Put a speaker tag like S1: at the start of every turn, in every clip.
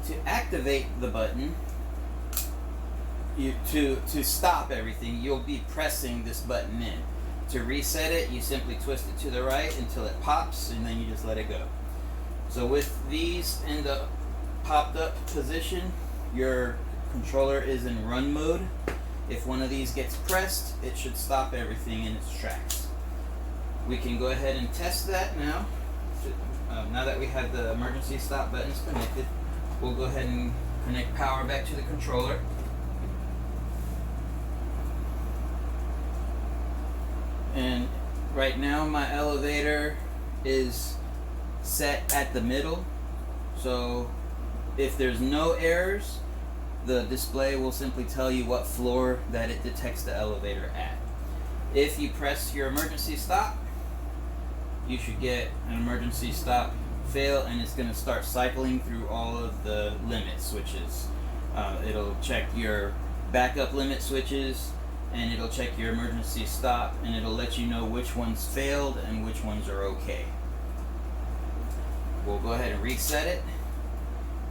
S1: to activate the button, to stop everything, you'll be pressing this button in. To reset it, you simply twist it to the right until it pops, and then you just let it go. So with these in the popped up position, your controller is in run mode. If one of these gets pressed, it should stop everything in its tracks. We can go ahead and test that now. Now that we have the emergency stop buttons connected, we'll go ahead and connect power back to the controller. And right now my elevator is set at the middle, so if there's no errors, the display will simply tell you what floor that it detects the elevator at. If you press your emergency stop, you should get an emergency stop fail, and it's going to start cycling through all of the limit switches. It'll check your backup limit switches, and it'll check your emergency stop, and it'll let you know which ones failed and which ones are okay. We'll go ahead and reset it.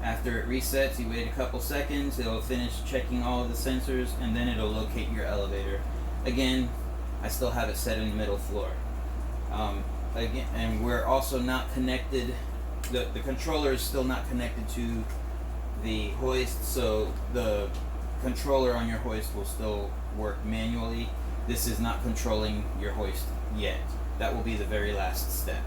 S1: After it resets, you wait a couple seconds, it'll finish checking all of the sensors, and then it'll locate your elevator. Again, I still have it set in the middle floor. Again, and we're also not connected, the controller is still not connected to the hoist, so the controller on your hoist will still work manually. This is not controlling your hoist yet. That will be the very last step.